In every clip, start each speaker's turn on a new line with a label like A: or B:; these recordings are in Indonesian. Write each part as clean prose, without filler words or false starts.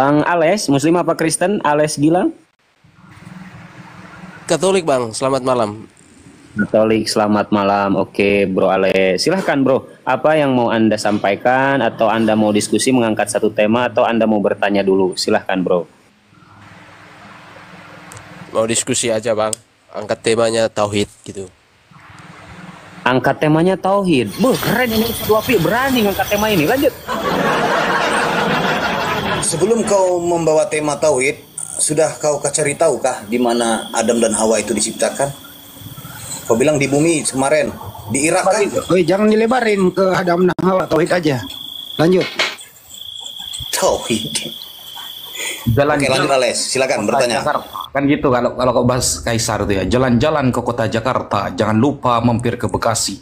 A: Bang Ales, Muslim apa Kristen? Ales Gilang?
B: Katolik bang, selamat malam.
A: Katolik, selamat malam. Oke, Bro Ales. Silahkan Bro, apa yang mau Anda sampaikan atau Anda mau diskusi mengangkat satu tema atau Anda mau bertanya dulu? Silahkan Bro.
B: Mau diskusi aja bang, angkat temanya tauhid gitu.
A: Angkat temanya Tauhid. Keren ini Ustadz Wafi, berani ngangkat tema ini. Lanjut.
C: Sebelum kau membawa tema tauhid, sudah kau cari tahu kah di mana Adam dan Hawa itu diciptakan? Kau bilang di bumi kemarin, di Irak kan?
D: Oi, jangan dilebarin ke Adam dan Hawa, tauhid aja. Lanjut.
C: Tauhid.
E: Jalan,
C: Oke, lanjut Ales, silakan bertanya.
E: Jakarta. Kan gitu kalau kau bahas Kaisar itu ya. Jalan-jalan ke kota Jakarta, jangan lupa mampir ke Bekasi.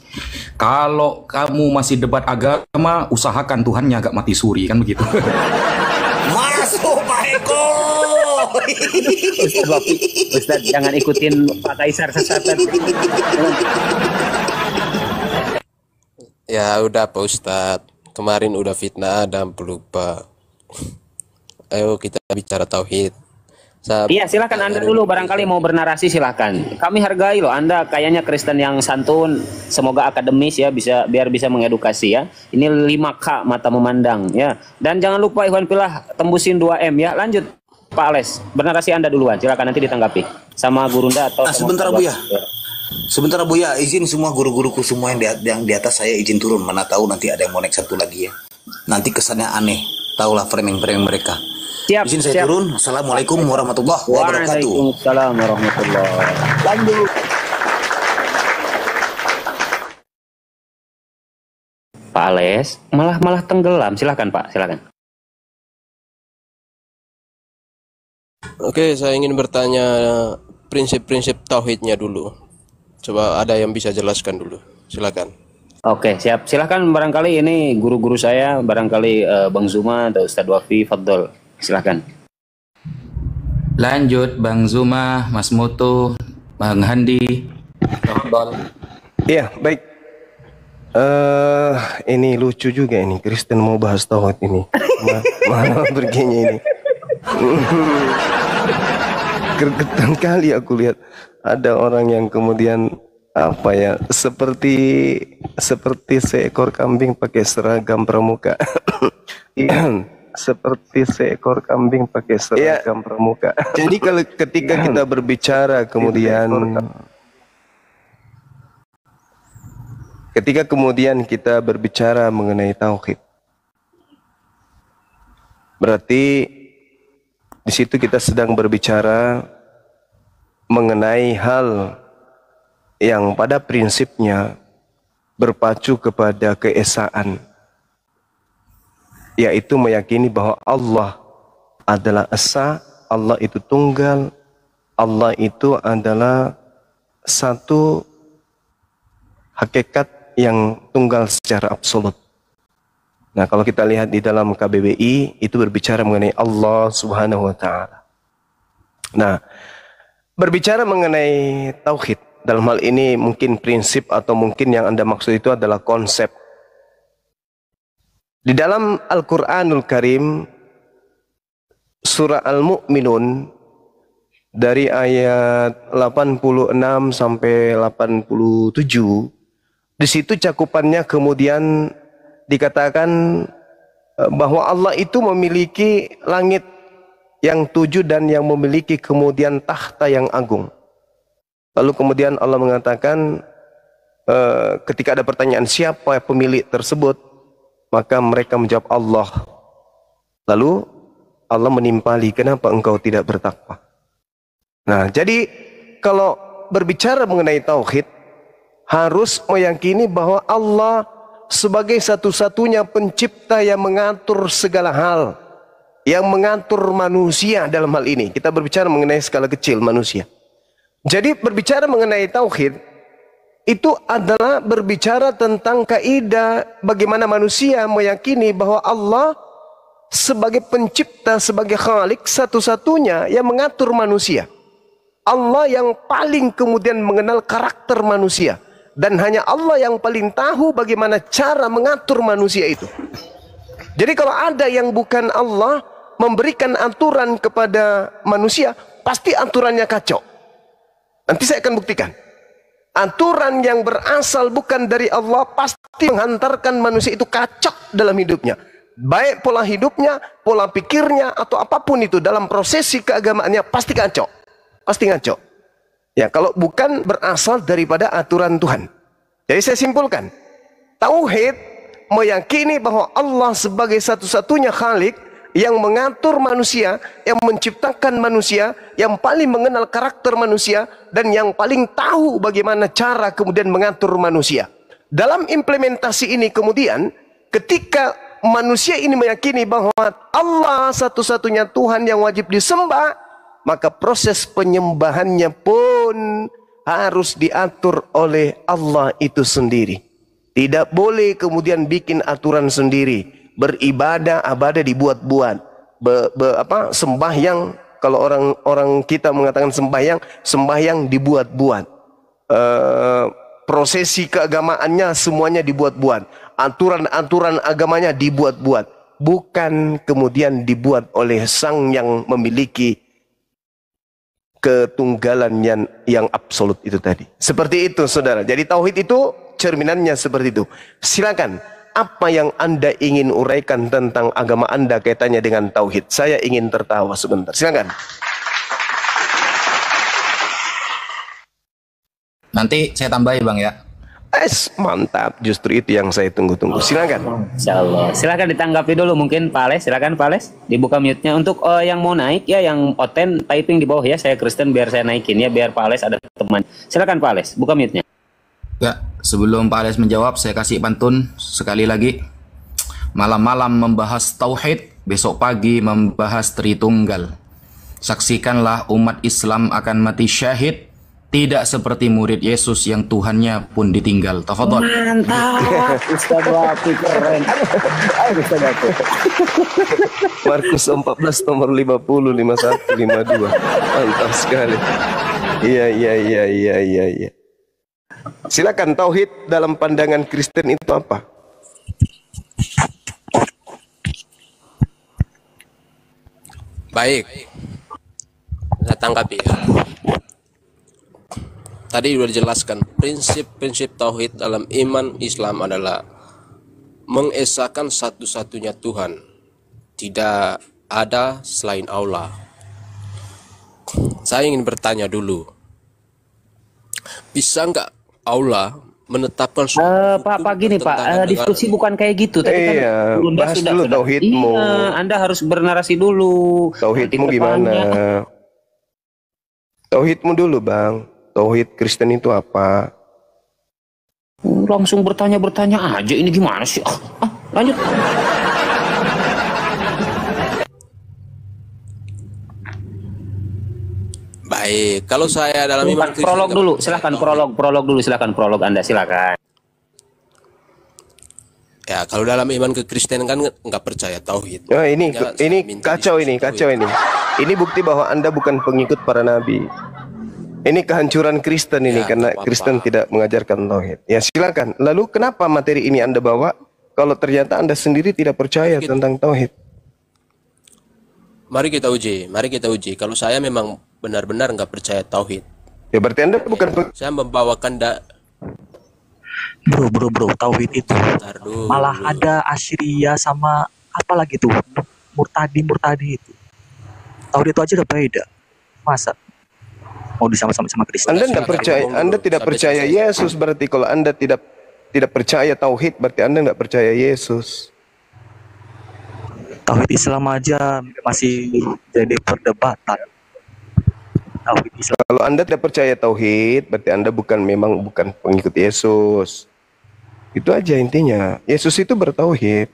E: Kalau kamu masih debat agama, usahakan Tuhannya agak mati suri, kan begitu.
C: Masuk Pak Eko.
A: Ustadz Wafi, Ustadz jangan ikutin Pak Kaisar sesatan.
B: Ya udah Pak Ustadz, kemarin udah fitnah Adam pelupa. Ayo kita bicara tauhid.
A: Iya, silakan Anda dulu barangkali mau bernarasi, silakan. Kami hargai loh, Anda kayaknya Kristen yang santun, semoga akademis ya, biar bisa mengedukasi ya. Ini 5K mata memandang ya. Dan jangan lupa Ikhwan Fillah tembusin 2M ya. Lanjut Pak Ales, bernarasi Anda duluan, silakan nanti ditanggapi sama Gurunda atau
C: Sebentar Bu ya. Sebentar Bu ya, izin semua guru-guruku semua yang di atas saya izin turun, mana tahu nanti ada yang mau naik satu lagi ya. Nanti kesannya aneh, tahulah framing-framing mereka.
A: Siap,
C: izin saya turun. Assalamualaikum warahmatullahi wabarakatuh.
A: Waalaikumsalam warahmatullahi wabarakatuh. Lanjut. Pak Ales, malah tenggelam. Silakan Pak, silakan.
B: Oke, saya ingin bertanya prinsip-prinsip tauhidnya dulu. Coba ada yang bisa jelaskan dulu, silakan.
A: Oke, siap. Silakan barangkali ini guru-guru saya, barangkali Bang Zuma atau Ustadz Wafi, Fadol. Silakan.
E: Lanjut Bang Zuma, Mas Moto, Bang Handi.
F: Iya, baik. Ini lucu juga ini, Kristen mau bahas tauhid ini. Mana perginya ini? Gregetan kali aku lihat ada orang yang kemudian apa ya, seperti seekor kambing pakai seragam pramuka. Seperti seekor kambing pakai seragam pramuka. Jadi kalau ketika kita berbicara kemudian kita berbicara mengenai tauhid, berarti di situ kita sedang berbicara mengenai hal yang pada prinsipnya berpacu kepada keesaan, yaitu meyakini bahwa Allah adalah esa, Allah itu tunggal, Allah itu adalah satu hakikat yang tunggal secara absolut. Nah, kalau kita lihat di dalam KBBI itu berbicara mengenai Allah Subhanahu wa taala. Nah, berbicara mengenai tauhid dalam hal ini mungkin prinsip atau mungkin yang Anda maksud itu adalah konsep. Di dalam Al-Qur'anul Karim surah Al-Mu'minun dari ayat 86 sampai 87, di situ cakupannya kemudian dikatakan bahwa Allah itu memiliki langit yang 7 dan yang memiliki kemudian tahta yang agung. Lalu kemudian Allah mengatakan ketika ada pertanyaan siapa pemilik tersebut, maka mereka menjawab Allah. Lalu Allah menimpali, kenapa engkau tidak bertakwa? Nah, jadi kalau berbicara mengenai tauhid, harus meyakini bahwa Allah sebagai satu-satunya pencipta yang mengatur segala hal, yang mengatur manusia dalam hal ini. Kita berbicara mengenai skala kecil manusia. Jadi berbicara mengenai tauhid itu adalah berbicara tentang kaidah bagaimana manusia meyakini bahwa Allah sebagai pencipta, sebagai khalik satu-satunya yang mengatur manusia. Allah yang paling kemudian mengenal karakter manusia. Dan hanya Allah yang paling tahu bagaimana cara mengatur manusia itu. Jadi kalau ada yang bukan Allah, memberikan aturan kepada manusia, pasti aturannya kacau. Nanti saya akan buktikan. Aturan yang berasal bukan dari Allah pasti menghantarkan manusia itu kacau dalam hidupnya. Baik pola hidupnya, pola pikirnya, atau apapun itu dalam prosesi keagamaannya pasti kacau. Pasti ngaco. Ya, kalau bukan berasal daripada aturan Tuhan. Jadi saya simpulkan, tauhid meyakini bahwa Allah sebagai satu-satunya Khalik yang mengatur manusia, yang menciptakan manusia, yang paling mengenal karakter manusia, dan yang paling tahu bagaimana cara kemudian mengatur manusia. Dalam implementasi ini kemudian, ketika manusia ini meyakini bahwa Allah satu-satunya Tuhan yang wajib disembah, maka proses penyembahannya pun harus diatur oleh Allah itu sendiri. Tidak boleh kemudian bikin aturan sendiri. Beribadah, abadah dibuat-buat. Sembahyang, kalau orang kita mengatakan sembahyang dibuat-buat. Prosesi keagamaannya semuanya dibuat-buat. Aturan-aturan agamanya dibuat-buat. Bukan kemudian dibuat oleh sang yang memiliki ketunggalan yang absolut itu tadi. Seperti itu, saudara. Jadi tauhid itu cerminannya seperti itu. Silakan, apa yang Anda ingin uraikan tentang agama Anda kaitannya dengan tauhid? Saya ingin tertawa sebentar. Silakan.
E: Nanti saya tambahi Bang ya.
F: Mantap, justru itu yang saya tunggu-tunggu. Silakan.
A: Insyaallah. Silakan ditanggapi dulu mungkin Pak Ales. Silakan Pak Ales, dibuka mute-nya untuk yang mau naik ya, yang oten typing di bawah ya. Saya Kristen biar saya naikin ya, biar Pak Ales ada teman. Silakan Pak Ales, buka mute-nya.
E: Ya, sebelum Pak Ales menjawab, saya kasih pantun sekali lagi. Malam-malam membahas tauhid, besok pagi membahas Tritunggal. Saksikanlah umat Islam akan mati syahid. Tidak seperti murid Yesus yang Tuhannya pun ditinggal. Tafadhol.
A: Mantap. Ustaz Wafi keren. Ayo Ustaz Wafi.
F: Markus 14 nomor 50, 51, 52. Mantap sekali. Iya. Silakan, tauhid dalam pandangan Kristen itu apa?
B: Baik, saya tanggapi ya. Tadi sudah dijelaskan, prinsip-prinsip tauhid dalam iman Islam adalah mengesahkan satu-satunya Tuhan, tidak ada selain Allah. Saya ingin bertanya dulu, bisa nggak Allah menetapkan
A: Pak gini Pak, diskusi bukan kayak gitu. Tadi kan Bunda
F: bahas dulu tauhidmu.
A: Iya, Anda harus bernarasi dulu.
F: Tauhidmu gimana? Tauhidmu dulu Bang. Tauhid Kristen itu apa?
A: Langsung bertanya aja, ini gimana sih? Lanjut.
B: Baik, kalau saya dalam iman Kristen,
A: prolog dulu, silahkan prolog Anda, silakan.
B: Ya, kalau dalam iman ke Kristen kan nggak percaya tauhid.
F: Oh, ini kacau ini. Ini bukti bahwa Anda bukan pengikut para nabi. Ini kehancuran Kristen ini karena Kristen tidak mengajarkan tauhid. Ya silakan. Lalu kenapa materi ini Anda bawa kalau ternyata Anda sendiri tidak percaya tentang tauhid?
B: Mari kita uji. Kalau saya memang benar-benar nggak percaya tauhid.
F: Ya berarti Anda bukan
B: Saya membawakan
G: Bro, tauhid itu malah ada Assyria sama apa lagi tuh, murtadi itu. Tauhid itu aja udah beda. Masa mau disama-sama sama Kristen?
F: Anda tidak percaya, Anda tidak percaya Yesus, berarti kalau Anda tidak percaya tauhid, berarti Anda nggak percaya Yesus.
G: Tauhid Islam aja masih jadi perdebatan. Tauhid Islam.
F: Kalau Anda tidak percaya tauhid, berarti Anda bukan pengikut Yesus. Itu aja intinya. Yesus itu bertauhid.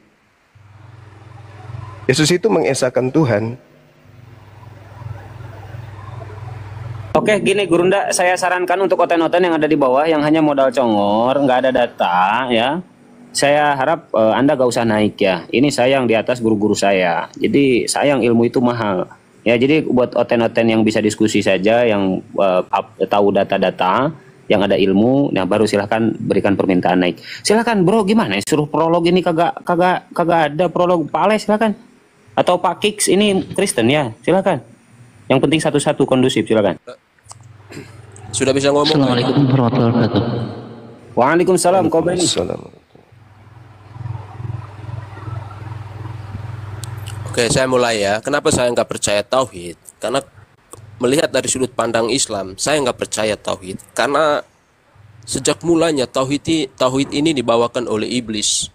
F: Yesus itu mengesahkan Tuhan.
A: Oke, gini Gurunda, saya sarankan untuk oten-oten yang ada di bawah yang hanya modal congor, nggak ada data ya. Saya harap Anda gak usah naik ya. Ini sayang di atas guru-guru saya. Jadi sayang, ilmu itu mahal. Ya, jadi buat oten-oten yang bisa diskusi saja, yang tahu data-data, yang ada ilmu, nah baru silahkan berikan permintaan naik. Silahkan Bro, gimana? Suruh prolog ini kagak ada prolog. Pak Ale, silahkan. Atau Pak Kiks ini Kristen ya, silakan. Yang penting satu-satu kondusif, silakan.
B: Sudah bisa ngomong?
H: Assalamualaikum warahmatullahi wabarakatuh.
A: Waalaikumsalam, Kobeni.
B: Oke, saya mulai ya. Kenapa saya nggak percaya tauhid? Karena melihat dari sudut pandang Islam, saya nggak percaya tauhid. Karena sejak mulanya tauhid ini dibawakan oleh iblis.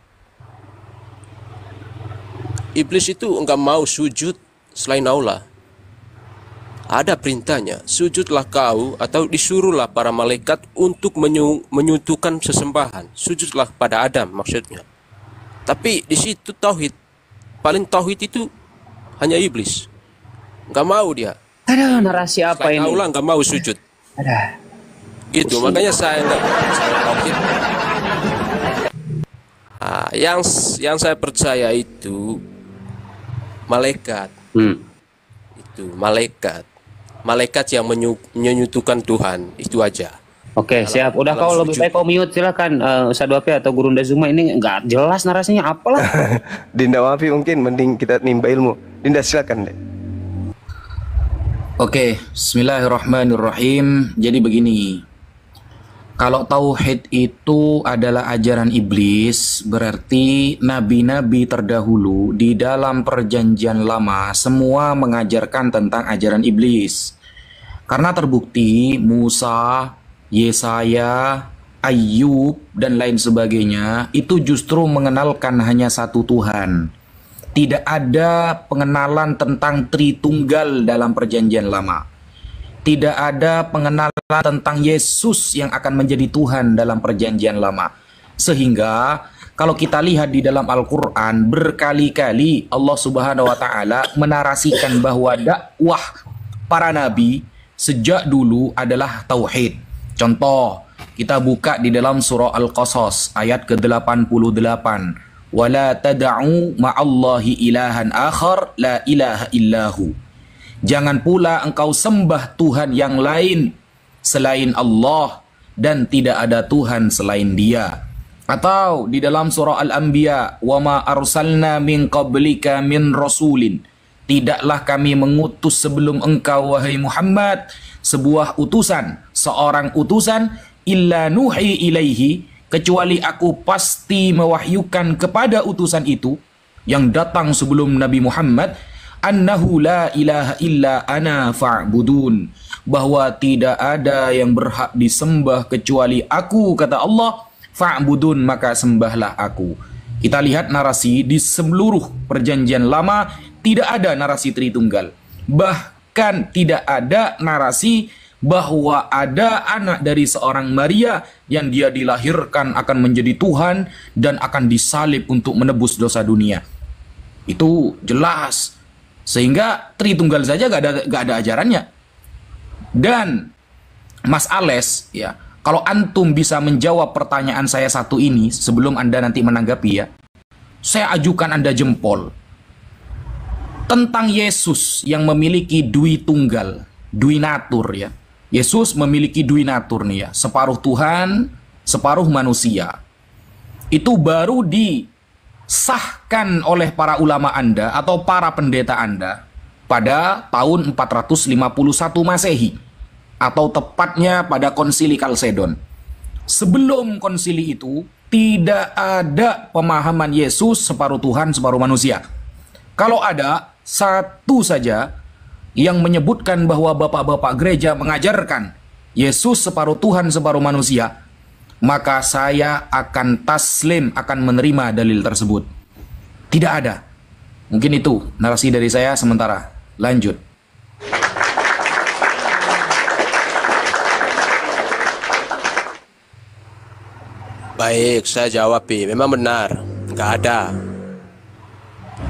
B: Iblis itu enggak mau sujud selain Allah. Ada perintahnya, sujudlah kau, atau disuruhlah para malaikat untuk menyuntukan sesembahan. Sujudlah pada Adam maksudnya. Tapi di situ tauhid, paling tauhid itu hanya iblis. Enggak mau dia.
A: Ada narasi apa
B: Selain
A: ini?
B: Allah enggak mau sujud.
A: Ada.
B: Gitu, makanya saya enggak percaya tauhid. Nah, yang saya percaya itu malaikat. Itu malaikat yang menyuntukan Tuhan, itu aja.
A: Oke, siap. Udah kau lebih baik kau mute, silakan. Ustadz Wafi atau Guru Zuma ini nggak jelas narasinya apalah.
F: Dinda Wafi mungkin mending kita nimba ilmu. Dinda silakan deh.
E: Oke, bismillahirrahmanirrahim. Jadi begini, kalau tauhid itu adalah ajaran iblis, berarti nabi-nabi terdahulu di dalam perjanjian lama semua mengajarkan tentang ajaran iblis. Karena terbukti Musa, Yesaya, Ayub, dan lain sebagainya itu justru mengenalkan hanya satu Tuhan. Tidak ada pengenalan tentang Tritunggal dalam perjanjian lama. Tidak ada pengenalan tentang Yesus yang akan menjadi Tuhan dalam perjanjian lama. Sehingga kalau kita lihat di dalam Al-Quran, berkali-kali Allah Subhanahu wa Ta'ala menarasikan bahwa dakwah para nabi sejak dulu adalah tauhid. Contoh, kita buka di dalam surah Al-Qasas ayat ke-88. Wala tad'u ma'allahi ilahan akhar la ilaha illahu. Jangan pula engkau sembah Tuhan yang lain selain Allah, dan tidak ada Tuhan selain Dia. Atau di dalam surah Al-Anbiya, wa ma arsalna min qablika min rasulin. Tidaklah kami mengutus sebelum engkau wahai Muhammad sebuah utusan, seorang utusan, illa nuhi ilaihi, kecuali aku pasti mewahyukan kepada utusan itu yang datang sebelum Nabi Muhammad, annahu la ilaha illa ana fa'budun, bahwa tidak ada yang berhak disembah kecuali aku, kata Allah, fa'budun, maka sembahlah aku. Kita lihat narasi di seluruh perjanjian lama tidak ada narasi Tritunggal. Bahkan tidak ada narasi bahwa ada anak dari seorang Maria yang dia dilahirkan akan menjadi Tuhan dan akan disalib untuk menebus dosa dunia. Itu jelas. Sehingga Tritunggal saja gak ada ajarannya. Dan Mas Ales, ya, kalau antum bisa menjawab pertanyaan saya satu ini sebelum Anda nanti menanggapi, ya, saya ajukan Anda jempol. Tentang Yesus yang memiliki dui tunggal, dui natur, ya. Yesus memiliki dui natur nih, ya, separuh Tuhan, separuh manusia. Itu baru disahkan oleh para ulama Anda atau para pendeta Anda pada tahun 451 Masehi, atau tepatnya pada konsili Kalsedon. Sebelum konsili itu tidak ada pemahaman Yesus separuh Tuhan, separuh manusia. Kalau ada satu saja yang menyebutkan bahwa bapak-bapak gereja mengajarkan Yesus separuh Tuhan, separuh manusia, maka saya akan taslim, akan menerima dalil tersebut. Tidak ada. Mungkin itu narasi dari saya sementara. Lanjut.
B: Baik, saya jawab, memang benar, nggak ada.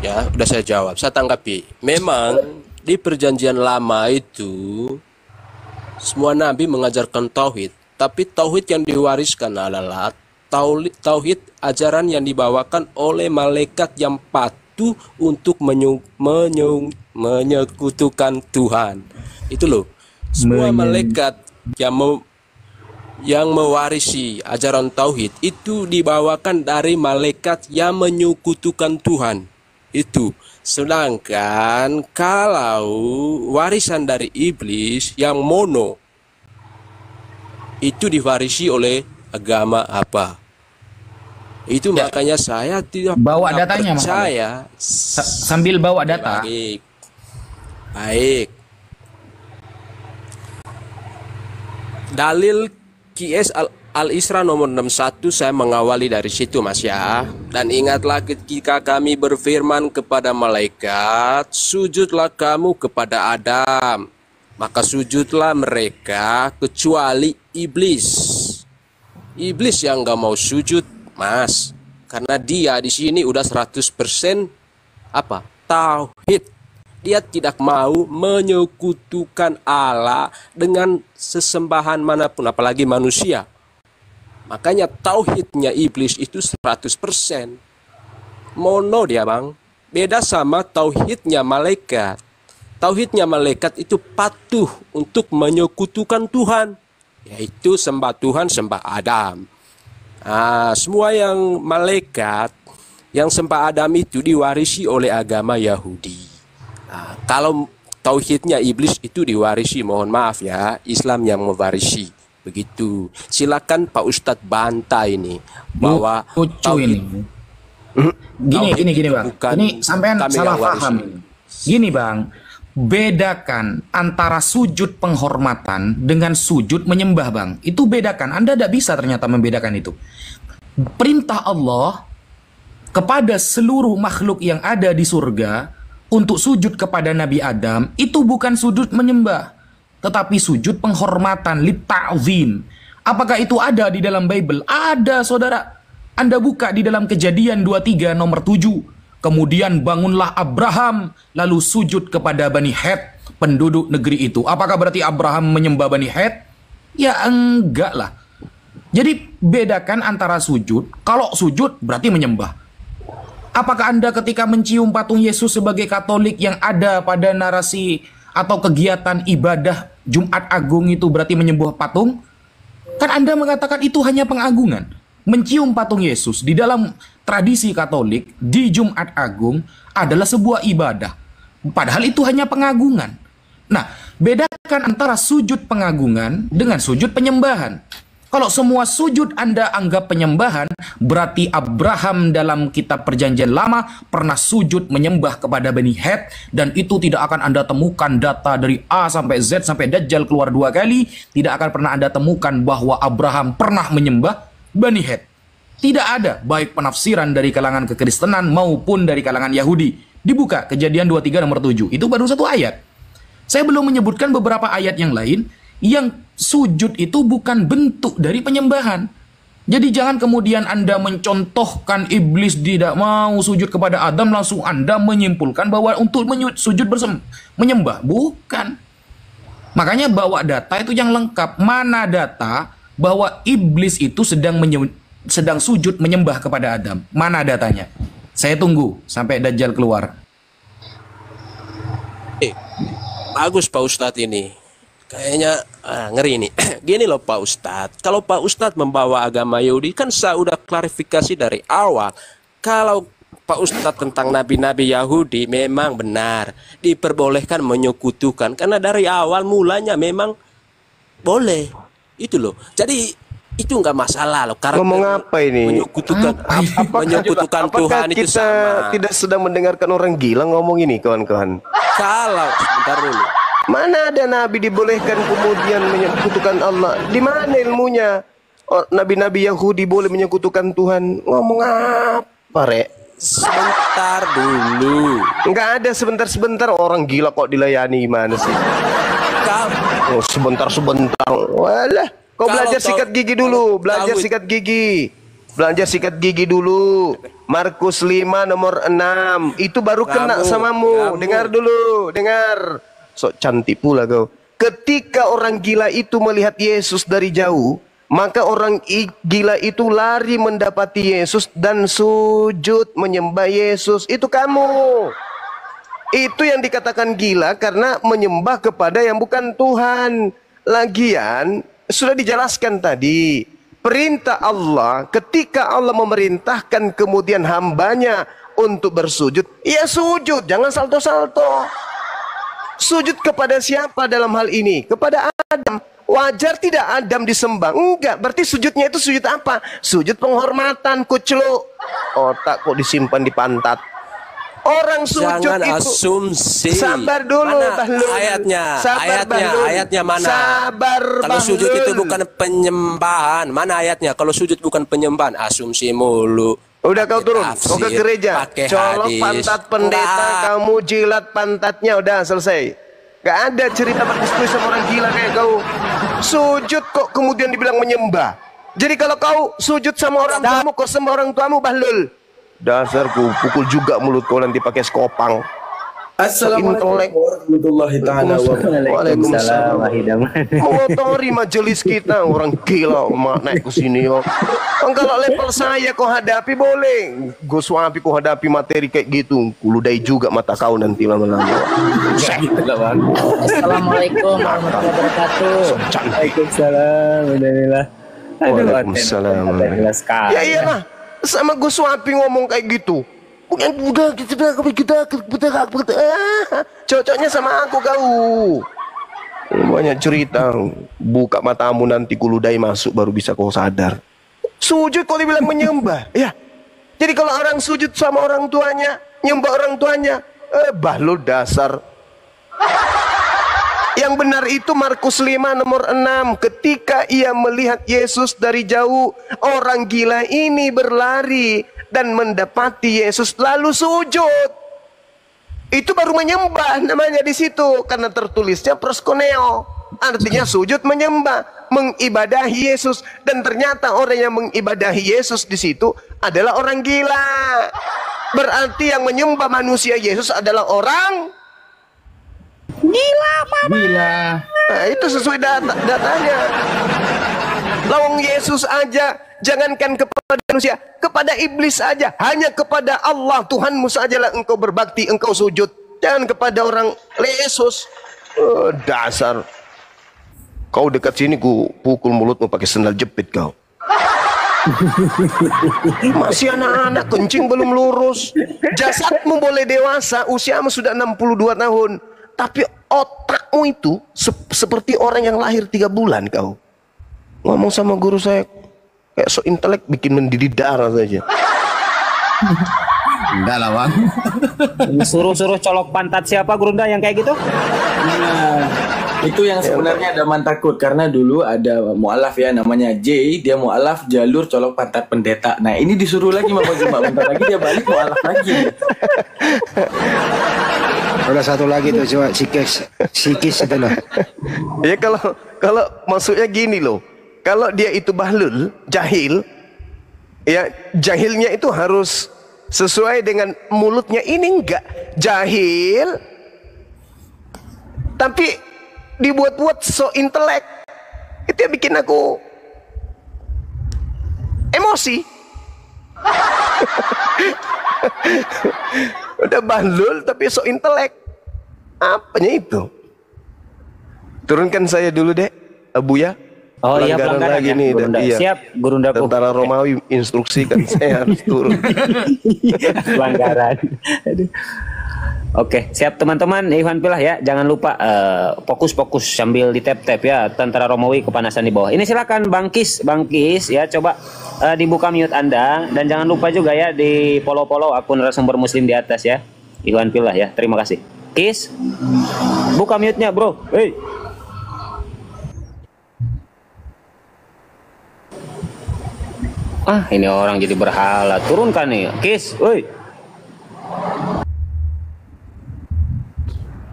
B: Ya, udah saya jawab, saya tanggapi. Memang di perjanjian lama itu semua nabi mengajarkan tauhid, tapi tauhid yang diwariskan adalah tauhid ajaran yang dibawakan oleh malaikat yang patuh untuk menyekutukan Tuhan. Itu loh. Semua malaikat yang mewarisi ajaran tauhid itu dibawakan dari malaikat yang menyekutukan Tuhan. Itu Sedangkan kalau warisan dari iblis yang mono itu diwarisi oleh agama apa? Itu
E: Ya.
B: makanya saya tidak
E: Bawa
B: pernah
E: datanya, Mas
B: percaya.
E: Sambil bawa data.
B: Baik. Baik. Dalil QS Al-Isra nomor 61 saya mengawali dari situ, Mas ya. Dan ingatlah ketika kami berfirman kepada malaikat, sujudlah kamu kepada Adam. Maka sujudlah mereka kecuali iblis. Iblis yang gak mau sujud, Mas. Karena dia di sini udah 100% apa? Tauhid. Dia tidak mau menyekutukan Allah dengan sesembahan manapun, apalagi manusia. Makanya tauhidnya iblis itu 100%. Mono dia, Bang. Beda sama tauhidnya malaikat. Tauhidnya malaikat itu patuh untuk menyekutukan Tuhan, yaitu sembah Tuhan, sembah Adam. Semua yang malaikat, yang sembah Adam itu diwarisi oleh agama Yahudi. Kalau tauhidnya iblis itu diwarisi, mohon maaf ya, Islam yang mewarisi. Begitu. Silakan Pak Ustadz bantah ini bahwa
E: Lucu ini. Gini Bang.
B: bukan
E: Ini sampean
B: kami
E: salah
B: yang warisi.
E: paham ini. Gini Bang, bedakan antara sujud penghormatan dengan sujud menyembah, Bang. Itu bedakan. Anda tidak bisa ternyata membedakan itu. Perintah Allah kepada seluruh makhluk yang ada di surga untuk sujud kepada Nabi Adam itu bukan sujud menyembah, tetapi sujud penghormatan, litta'zim. Apakah itu ada di dalam Bible? Ada, saudara. Anda buka di dalam Kejadian 23 nomor 7. Kemudian bangunlah Abraham, lalu sujud kepada Bani Het, penduduk negeri itu. Apakah berarti Abraham menyembah Bani Het? Ya enggak lah. Jadi bedakan antara sujud. Kalau sujud berarti menyembah. Apakah Anda ketika mencium patung Yesus sebagai Katolik yang ada pada narasi atau kegiatan ibadah Jumat Agung itu berarti menyembah patung? Kan Anda mengatakan itu hanya pengagungan. Mencium patung Yesus di dalam tradisi Katolik di Jumat Agung adalah sebuah ibadah. Padahal itu hanya pengagungan. Nah, bedakan antara sujud pengagungan dengan sujud penyembahan. Kalau semua sujud Anda anggap penyembahan, berarti Abraham dalam kitab Perjanjian Lama pernah sujud menyembah kepada Bani Het, dan itu tidak akan Anda temukan data dari A sampai Z sampai Dajjal keluar 2 kali, tidak akan pernah Anda temukan bahwa Abraham pernah menyembah Bani Het. Tidak ada, baik penafsiran dari kalangan kekristenan maupun dari kalangan Yahudi. Dibuka Kejadian 23 nomor 7. Itu baru satu ayat. Saya belum menyebutkan beberapa ayat yang lain yang sujud itu bukan bentuk dari penyembahan. Jadi jangan kemudian Anda mencontohkan iblis tidak mau sujud kepada Adam, langsung Anda menyimpulkan bahwa untuk sujud menyembah. Bukan. Makanya bawa data itu yang lengkap. Mana data bahwa iblis itu sedang sujud menyembah kepada Adam? Mana datanya? Saya tunggu sampai Dajjal keluar.
B: Bagus Pak Ustadz ini. Kayaknya ngeri nih. Gini loh Pak Ustadz. Kalau Pak Ustadz membawa agama Yahudi, kan saya udah klarifikasi dari awal. Kalau Pak Ustadz tentang nabi-nabi Yahudi memang benar diperbolehkan menyekutukan, karena dari awal mulanya memang boleh. Itu loh. Jadi itu nggak masalah loh. Karena
F: Ngomong apa ini?
B: menyekutukan menyekutukan Tuhan
F: Apakah
B: itu
F: kita
B: sama.
F: tidak sedang mendengarkan orang gila ngomong ini, kawan-kawan?
B: Kalau sebentar dulu.
F: Mana ada nabi dibolehkan kemudian menyekutukan Allah? Di mana ilmunya? Oh, nabi-nabi Yahudi boleh menyekutukan Tuhan. Ngomong apa, Rek?
B: Sebentar dulu.
F: Enggak ada sebentar-sebentar, orang gila kok dilayani, gimana sih?
B: Kamu
F: Oh, sebentar-sebentar. Walah, kau
B: Kalau
F: belajar
B: tahu-
F: sikat gigi dulu,
B: kalau
F: belajar
B: tahu-
F: sikat gigi. Belajar sikat gigi dulu. Markus 5 nomor 6. Itu baru kena samamu.
B: kamu.
F: Dengar dulu, dengar. Sok cantik pula kau. Ketika orang gila itu melihat Yesus dari jauh, maka orang gila itu lari mendapati Yesus dan sujud menyembah Yesus. Itu kamu. Itu yang dikatakan gila karena menyembah kepada yang bukan Tuhan. Lagian sudah dijelaskan tadi. Perintah Allah, ketika Allah memerintahkan kemudian hambanya untuk bersujud, ya sujud, jangan salto-salto. Sujud kepada siapa dalam hal ini? Kepada Adam. Wajar tidak Adam disembah? Enggak, berarti sujudnya itu sujud apa? Sujud penghormatan, kucluk. Otak kok disimpan di pantat. Orang sujud
B: Jangan
F: itu
B: asumsi.
F: sabar dulu,
B: Mana
F: Bahlul.
B: ayatnya?
F: Sabar, Bahlul.
B: Ayatnya mana?
F: Sabar,
B: Kalau sujud
F: Bahlul.
B: itu bukan penyembahan, mana ayatnya? Kalau sujud bukan penyembahan, asumsi mulu.
F: Udah kau turun,
B: Tafsir,
F: kau ke gereja,
B: pakai
F: colok
B: hadis.
F: pantat pendeta,
B: Enggak.
F: kamu jilat pantatnya, udah selesai. Gak ada cerita berdiskusi sama orang gila kayak kau. Sujud kok kemudian dibilang menyembah. Jadi kalau kau sujud sama orang tuamu, kau sembah orang tuamu, Bahlul. Dasar ku pukul juga mulut kau nanti pakai skopang.
H: Assalamualaikum warahmatullahi taala wabarakatuh.
F: Waalaikumsalam.
A: Wahidaman.
F: Mengotori majelis kita, orang gila mak naik ke sini yo. Kalau level saya kau hadapi boleh. Gue suapi kau hadapi materi kayak gitu. Kuludai juga mata kau nanti lama-lama.
A: Assalamualaikum warahmatullahi wabarakatuh. Waalaikumsalam. Alhamdulillah.
F: Waalaikumsalam.
A: Alhamdulillah sekali.
F: Ya iyalah, sama gue suapi ngomong kayak gitu. Udah kita cocoknya sama aku kau. Banyak cerita. Buka matamu nanti kuludai masuk baru bisa kau sadar. Sujud kau dibilang menyembah. Ya. Jadi kalau orang sujud sama orang tuanya, nyembah orang tuanya, Bahlul dasar. Yang benar itu Markus 5 nomor 6. Ketika ia melihat Yesus dari jauh, orang gila ini berlari dan mendapati Yesus lalu sujud. Itu baru menyembah namanya di situ, karena tertulisnya proskuneo. Artinya sujud menyembah, mengibadahi Yesus, dan ternyata orang yang mengibadahi Yesus di situ adalah orang gila. Berarti yang menyembah manusia Yesus adalah orang gila,
E: Gila.
F: Nah, itu sesuai datanya. Lawang Yesus aja, jangankan kepada manusia, kepada iblis aja, hanya kepada Allah Tuhanmu sajalah engkau berbakti, engkau sujud. Jangan kepada orang Yesus. Dasar. Kau dekat sini ku pukul mulutmu pakai sendal jepit kau. Masih anak-anak, kencing belum lurus. Jasadmu boleh dewasa, usiamu sudah 62 tahun. Tapi otakmu itu seperti orang yang lahir 3 bulan kau. Ngomong sama guru saya kayak so intelek, bikin mendidih darah saja.
E: Enggak lah bang.
A: Suruh-suruh colok pantat siapa Gurunda yang kayak gitu?
H: Nah, itu yang sebenarnya ada takut karena dulu ada mualaf ya namanya J, dia mualaf jalur colok pantat pendeta. Nah ini disuruh lagi sama Jumat, bentar lagi dia balik mualaf lagi.
D: Ada satu lagi tuh coba sikis itu loh.
F: Ya kalau maksudnya gini loh. Kalau dia itu Bahlul, jahil, ya jahilnya itu harus sesuai dengan mulutnya. Ini enggak jahil, tapi dibuat-buat so intelek. Itu yang bikin aku emosi. Udah Bahlul tapi so intelek. Apanya itu? Turunkan saya dulu deh, Abu ya.
A: Oh iya, pelanggaran
F: lagi
A: ya,
F: nih.
A: Gurunda.
F: Iya.
A: Siap, Gurundaku.
F: Tentara Romawi instruksikan saya harus turun.
A: Pelanggaran. Aduh. Oke, siap teman-teman. Ikhwan Filah ya, jangan lupa fokus-fokus sambil di tap-tap ya. Tentara Romawi kepanasan di bawah. Ini silakan Bang Kis ya, coba dibuka mute Anda, dan jangan lupa juga ya di follow akun Narasumber Muslim di atas ya. Ikhwan Filah ya. Terima kasih. Kis, buka mute-nya, Bro. Hey. Ah, ini orang jadi berhala. Turunkan nih, Kis. Woi.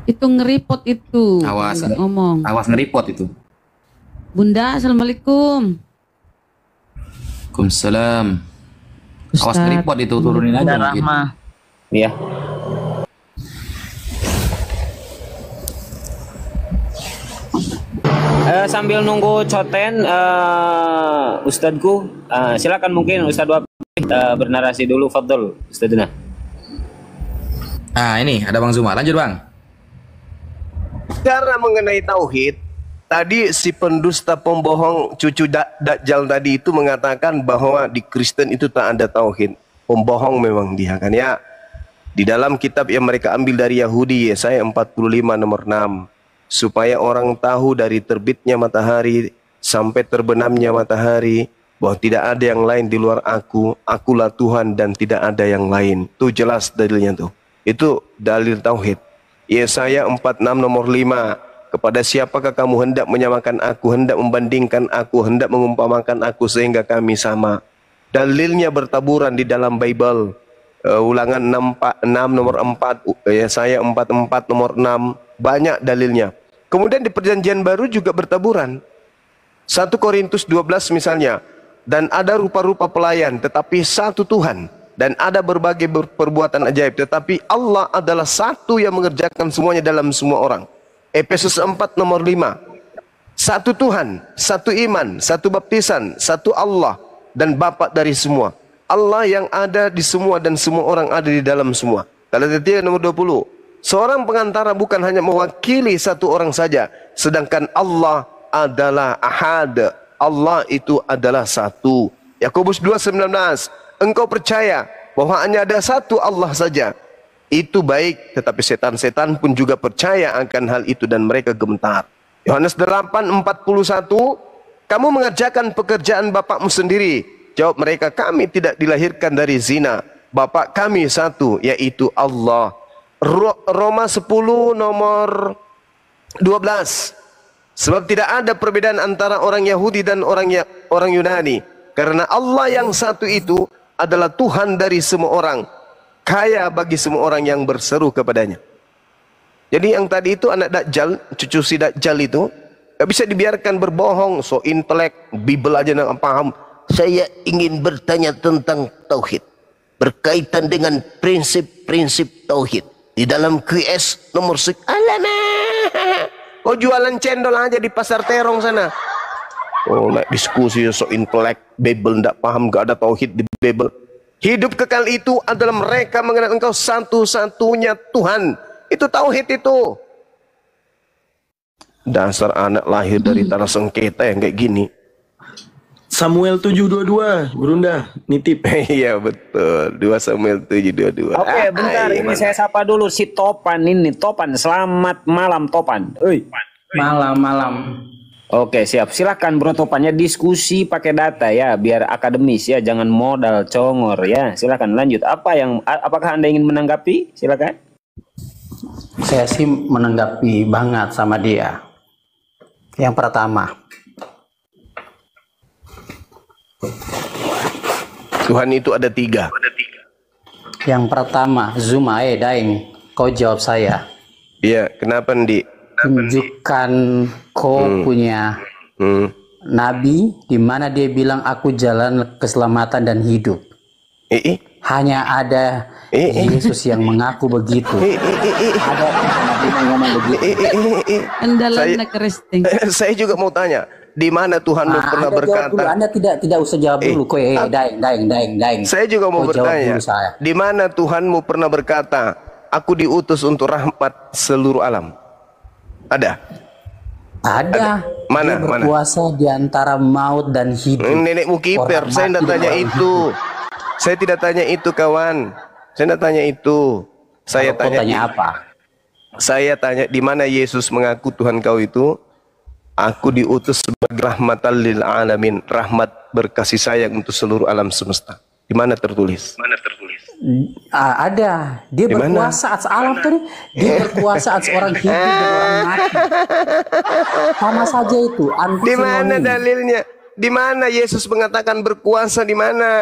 I: Itu ngeripot itu.
E: Awas.
I: Ngomong.
E: Awas ngeripot itu.
I: Bunda, assalamualaikum.
E: Waalaikumsalam. Awas
I: Ustaz.
E: ngeripot itu, turunin aja mungkin.
A: Iya. Sambil nunggu coten Ustadku, silakan mungkin Ustadz Wahab bernarasi dulu, fadl Ustadzna.
E: Nah ini ada Bang Zuma, lanjut Bang.
F: Cara mengenai tauhid, tadi si pendusta pembohong cucu Dajjal tadi itu mengatakan bahwa di Kristen itu tak ada tauhid. Pembohong memang dia kan ya. Di dalam kitab yang mereka ambil dari Yahudi, Yesaya 45 nomor 6, supaya orang tahu dari terbitnya matahari sampai terbenamnya matahari, bahwa tidak ada yang lain di luar aku, akulah Tuhan dan tidak ada yang lain. Itu jelas dalilnya tuh. Itu dalil tauhid. Yesaya 46 nomor 5, kepada siapakah kamu hendak menyamakan aku, hendak membandingkan aku, hendak mengumpamakan aku sehingga kami sama. Dalilnya bertaburan di dalam Bible. Ulangan 6 nomor 4, Yesaya 44 nomor 6, banyak dalilnya. Kemudian di perjanjian baru juga bertaburan. 1 Korintus 12 misalnya, dan ada rupa-rupa pelayan tetapi satu Tuhan, dan ada berbagai perbuatan ajaib tetapi Allah adalah satu yang mengerjakan semuanya dalam semua orang. Efesus 4 nomor 5, satu Tuhan, satu iman, satu baptisan, satu Allah dan Bapa dari semua. Allah yang ada di semua dan semua orang ada di dalam semua. Galatia nomor 20, seorang pengantara bukan hanya mewakili satu orang saja, sedangkan Allah adalah ahad. Allah itu adalah satu. Yakobus 2:19, engkau percaya bahwa hanya ada satu Allah saja. Itu baik, tetapi setan-setan pun juga percaya akan hal itu dan mereka gemetar. Yohanes 8:41, kamu mengerjakan pekerjaan bapakmu sendiri. Jawab mereka, kami tidak dilahirkan dari zina. Bapak kami satu, yaitu Allah. Roma 10 nomor 12. Sebab tidak ada perbedaan antara orang Yahudi dan orang Yunani. Karena Allah yang satu itu adalah Tuhan dari semua orang, kaya bagi semua orang yang berseru kepadanya. Jadi yang tadi itu anak Dajjal, cucu si Dajjal itu, gak bisa dibiarkan berbohong, so intelek, Bible aja nggak paham. Saya ingin bertanya tentang tauhid, berkaitan dengan prinsip-prinsip tauhid. Di dalam QS nomor alamak, kau jualan cendol aja di pasar terong sana. Oh, naik diskusi so intelek, Bible ndak paham, gak ada tauhid di Bible. Hidup kekal itu adalah mereka mengenal engkau satu-satunya Tuhan. Itu tauhid itu. Dasar anak lahir dari tanah sengketa yang kayak gini.
H: Samuel 7:22, Brunda, nitip.
F: Iya betul, 2 Samuel 7:22.
A: Oke, bentar, ini saya sapa dulu si Topan ini. Topan, selamat malam Topan.
J: Malam.
A: Oke, siap. Silakan Bro Topannya diskusi pakai data ya, biar akademis ya, jangan modal congor ya. Silakan lanjut. Apakah Anda ingin menanggapi? Silakan.
J: Saya sih menanggapi banget sama dia. Yang pertama,
F: Tuhan itu ada 3.
J: Yang pertama, Zuma Daeng, kau jawab saya.
F: Iya, kenapa Ndi?
J: Tunjukkan kau punya nabi di mana dia bilang aku jalan keselamatan dan hidup. Hanya ada Yesus yang mengaku begitu. Ada nabi yang ngomong begitu.
F: Saya juga mau tanya, di mana Tuhanmu pernah berkata?
J: Anda tidak usah jawab dulu, kok daeng.
F: Saya juga mau bertanya, di mana Tuhanmu pernah berkata, aku diutus untuk rahmat seluruh alam? Ada. Mana?
J: Dia berkuasa di antara maut dan hidup.
F: Nenekmu kiper. Saya tidak tanya itu. Saya tidak tanya itu, kawan. Saya tidak tanya itu. Saya tanya
J: apa?
F: Saya tanya di mana Yesus mengaku Tuhan kau itu? Aku diutus sebagai rahmatan lil alamin, rahmat berkasih sayang untuk seluruh alam semesta. Di mana tertulis?
J: Ada. Dia berkuasa atas alam tadi. Dia berkuasa atas orang hidup dan orang mati. Sama saja itu.
F: Di mana dalilnya? Di mana Yesus mengatakan berkuasa? Di mana?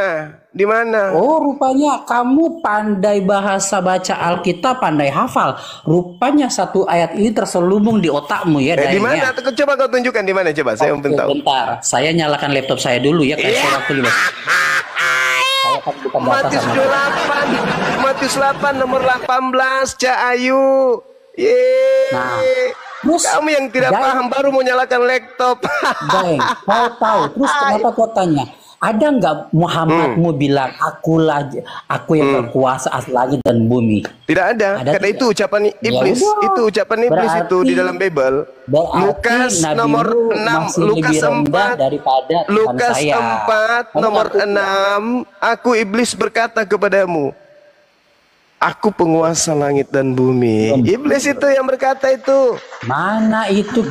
F: Di mana?
J: Oh, rupanya kamu pandai bahasa baca Alkitab, pandai hafal. Rupanya satu ayat ini terselubung di otakmu ya.
F: Di mana? Coba kau tunjukkan di mana, coba. Saya mau tahu.
J: Bentar, saya nyalakan laptop saya dulu ya.
F: Matius 8 nomor 18, Cak Ayu.
J: Nah, terus
F: kamu yang tidak paham baru mau nyalakan laptop.
J: Daeng, kau tahu. Terus kenapa kau tanya? Ada nggak Muhammadmu bilang aku yang berkuasa atas langit dan bumi?
F: Tidak ada. Karena itu ucapan iblis. Itu ucapan iblis itu di dalam Bible. Lukas nomor 6, Lukas 4
J: daripada
F: Lukas 4 nomor 6. Aku iblis berkata kepadamu, Aku penguasa langit dan bumi. Iblis itu yang berkata itu.
J: Mana itu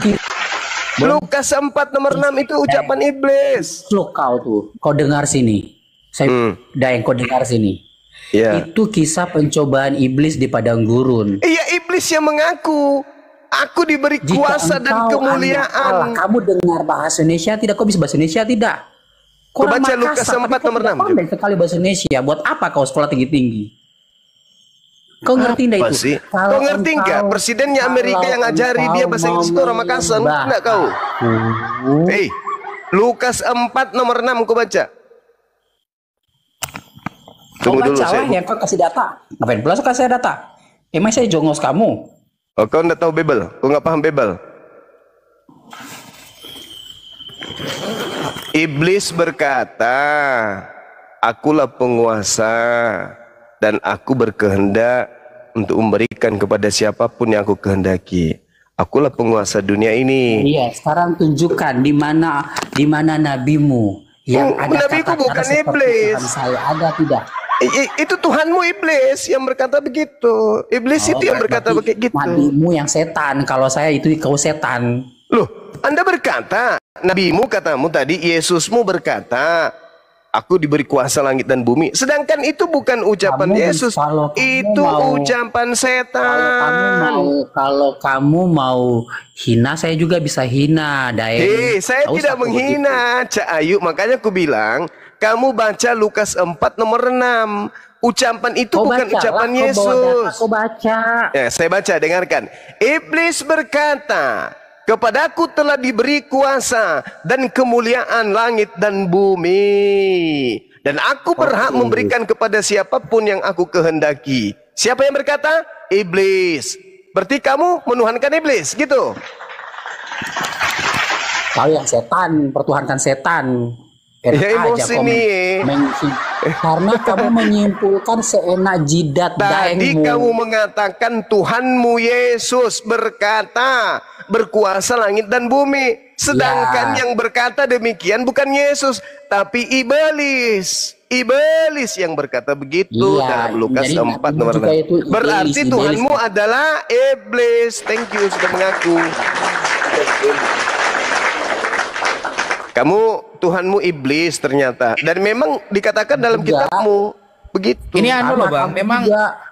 F: Lukas 4 nomor 6 itu ucapan iblis.
J: Loh kau tuh, kau dengar sini. Saya yang kau dengar sini.
F: Ya.
J: Itu kisah pencobaan iblis di padang gurun.
F: Iya, iblis yang mengaku aku diberi kuasa dan kemuliaan.
J: Kamu dengar bahasa Indonesia tidak? Kau bisa bahasa Indonesia tidak?
F: Kau baca Lukas 4 nomor 6.
J: Pandai sekali bahasa Indonesia. Buat apa kau sekolah tinggi-tinggi? Kau ngerti enggak itu?
F: Sih? Kau ngerti enggak? Presidennya Amerika yang ngajari dia bahasa Inggris itu orang Makassar. Enggak kau? Hei, Lukas 4 nomor 6 kau baca.
J: Kau baca lah yang kau kasih data. Ngapain pula kasih data? Emang saya jongos kamu?
F: Oh, kau enggak tahu Bebel? Kau enggak paham Bebel? Iblis berkata, akulah penguasa dan aku berkehendak untuk memberikan kepada siapapun yang aku kehendaki. Akulah penguasa dunia ini.
J: Iya, sekarang tunjukkan di mana nabimu yang ada
F: nabiku bukan iblis.
J: Saya ada tidak?
F: Itu Tuhanmu iblis yang berkata begitu. Iblis itu yang berkata begitu.
J: Nabimu yang setan. Kalau saya itu kau setan.
F: Loh, Anda berkata, nabimu katamu tadi, Yesusmu berkata, aku diberi kuasa langit dan bumi. Sedangkan itu bukan ucapan Yesus. Itu ucapan setan.
J: Kalau kamu mau hina, saya juga bisa hina.
F: Saya tidak menghina, Cak Ayu. Makanya aku bilang, kamu baca Lukas 4 nomor 6. Ucapan itu bukan ucapan Yesus.
J: Kau baca.
F: Ya, saya baca, dengarkan. Iblis berkata, kepadaku telah diberi kuasa dan kemuliaan langit dan bumi. Dan aku berhak memberikan kepada siapapun yang aku kehendaki. Siapa yang berkata? Iblis. Berarti kamu menuhankan iblis, gitu?
J: Kau yang setan, pertuhankan setan.
F: Ya emosi nih.
J: Karena kamu menyimpulkan seenak jidat
F: tadi kamu mengatakan Tuhanmu Yesus berkata berkuasa langit dan bumi. Sedangkan yang berkata demikian bukan Yesus, tapi iblis. Iblis yang berkata begitu dalam Lukas 4 nomor 6. Berarti Tuhanmu adalah iblis. Thank you sudah mengaku. Kamu Tuhanmu iblis ternyata, dan memang dikatakan dalam kitabmu begitu.
E: Ini anu loh Bang,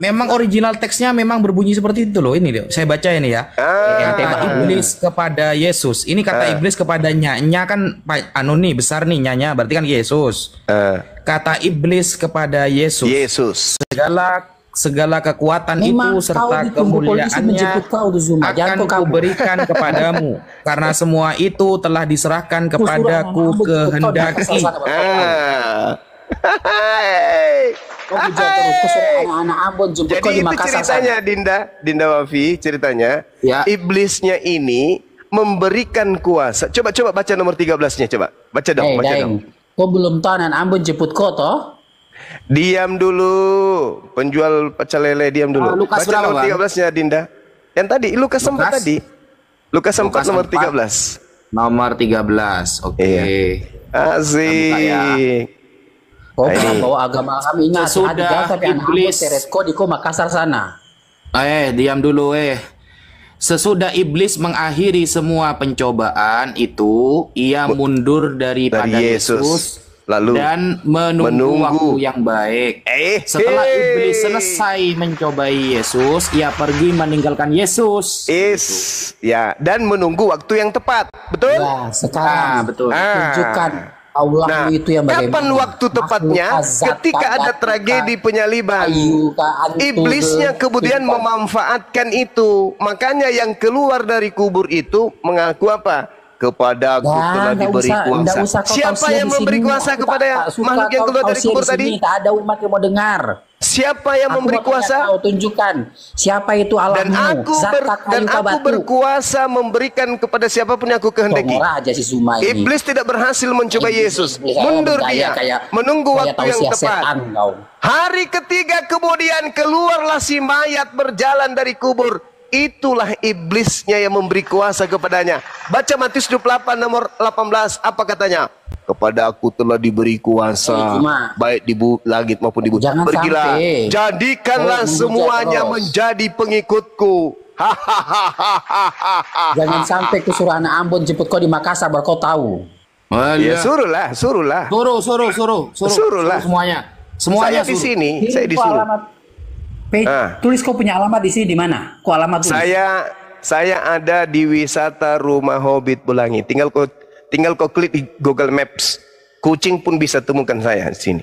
E: memang original teksnya memang berbunyi seperti itu loh. Ini loh, saya baca ini ya. Yang tema iblis kepada Yesus. Ini kata iblis kepada nya kan anu nih besar nih nyanya, berarti kan Yesus. Kata iblis kepada Yesus. Segala kekuatan memang itu serta kemuliaannya akan kuberikan kepadamu, karena semua itu telah diserahkan kepadaku kehendaki.
F: Jadi itu ceritanya Dinda Wafi, ceritanya iblisnya ini memberikan kuasa. Coba baca nomor 13-nya, coba baca dong, baca dong.
J: Kau belum tahu anak Ambon jemput kau toh?
F: Diam dulu, penjual pecel lele, diam dulu. Baca nomor 13-nya Dinda. Yang tadi Lukas 4 tadi. Lukas 4 nomor 13.
E: Nomor 13. Oke.
F: Asik.
J: Oh, bawa agama kami ini
E: sudah iblis
J: Teresko di Makassar sana.
E: Diam dulu Sesudah iblis mengakhiri semua pencobaan itu, ia mundur daripada Yesus. Lalu dan menunggu waktu yang baik. Setelah iblis selesai mencobai Yesus, ia pergi meninggalkan Yesus.
F: Ya, dan menunggu waktu yang tepat. Betul?
J: Ya, sekarang betul. Tunjukkan Allah itu yang bagaimana.
F: Kapan waktu tepatnya? Ketika ada tragedi penyaliban. Iblisnya kemudian memanfaatkan itu. Makanya yang keluar dari kubur itu mengaku apa? Kepadaku telah diberi kuasa. Siapa yang memberi kuasa kepada makhluk yang keluar dari kubur tadi?
J: Tak ada umat yang mau dengar.
F: Siapa yang memberi kuasa?
J: Kau tunjukkan siapa itu Allahmu.
F: Dan aku berkuasa memberikan kepada siapapun yang aku kehendaki. Iblis tidak berhasil mencobai Yesus. Mundur dia, menunggu waktu yang tepat. Hari ketiga kemudian keluarlah si mayat berjalan dari kubur. itulah iblisnya yang memberi kuasa kepadanya. Baca Matius 28 nomor 18, apa katanya? Kepada aku telah diberi kuasa baik di langit maupun di bumi. Pergilah, jadikanlah semuanya menjadi pengikutku.
J: Jangan sampai kesuruh anak Ambon jemput kau di Makassar baru kau tahu.
F: Ya suruhlah. Suruhlah
J: Semuanya.
F: Saya di sini, saya disuruh.
J: Tulis kau punya alamat di sini di mana? Kau alamat tulis.
F: Saya ada di wisata Rumah Hobbit Bulangi. Tinggal kau klik di Google Maps. Kucing pun bisa temukan saya di sini.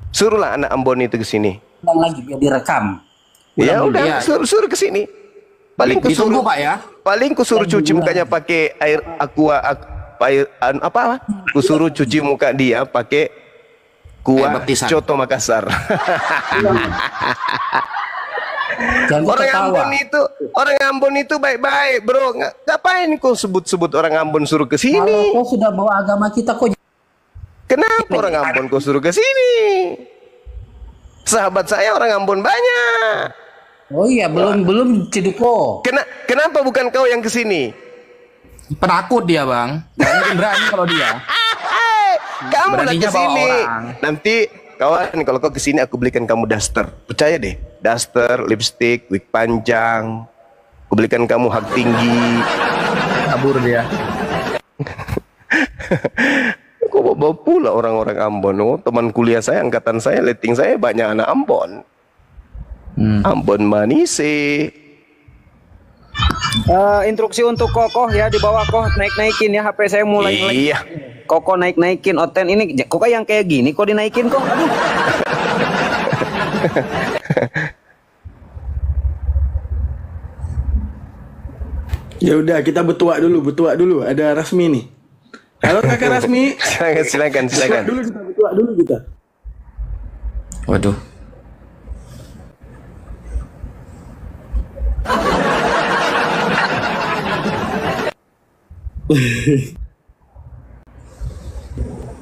F: Suruhlah anak Ambon itu ke sini.
J: Ulang lagi biar direkam.
F: Ya udah, suruh ke sini. Paling kusuruh
E: Pak ya.
F: Paling kusuruh cuci mukanya pakai air aqua, apa? Kusuruh cuci muka dia pakai kuah coto Makassar. Orang Ambon itu baik-baik, bro. Ngapain kau sebut-sebut orang Ambon suruh ke sini?
J: Kalau kau sudah bawa agama kita, kau
F: kenapa orang Ambon kau suruh ke sini? Sahabat saya orang Ambon banyak.
J: Oh iya, belum Ceduko.
F: Kenapa bukan kau yang ke sini?
E: Penakut dia, Bang. Gak mungkin berani kalau dia.
F: Kamu lah ke sini. Nanti kawan, kalau kau ke sini aku belikan kamu daster. Percaya deh. Daster, lipstick, wig panjang. Aku belikan kamu hak tinggi.
E: Kabur dia.
F: Kok bawa pula orang-orang Ambon? Oh, teman kuliah saya, angkatan saya, letting saya banyak anak Ambon. Ambon Manise.
A: Instruksi untuk Kokoh ya, di bawah Koh naik-naikin ya, HP saya mulai.
F: Iya.
A: Kokoh naik-naikin Oten ini. Kok yang kayak gini kok dinaikin kok? Aduh.
H: Ya udah, kita betua dulu. Ada Rasmi nih. Halo Kakak Rasmi.
F: Silakan.
H: Betua dulu kita.
E: Waduh.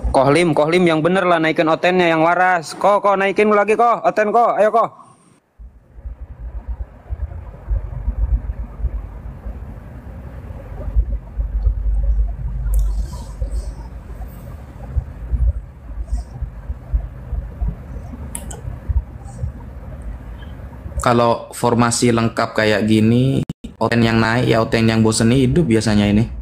A: Kohlim yang bener lah, naikin Otennya yang waras. Kok naikin lagi Oten ayo
E: Kalau formasi lengkap kayak gini, Oten yang naik ya Oten yang bosen hidup biasanya ini.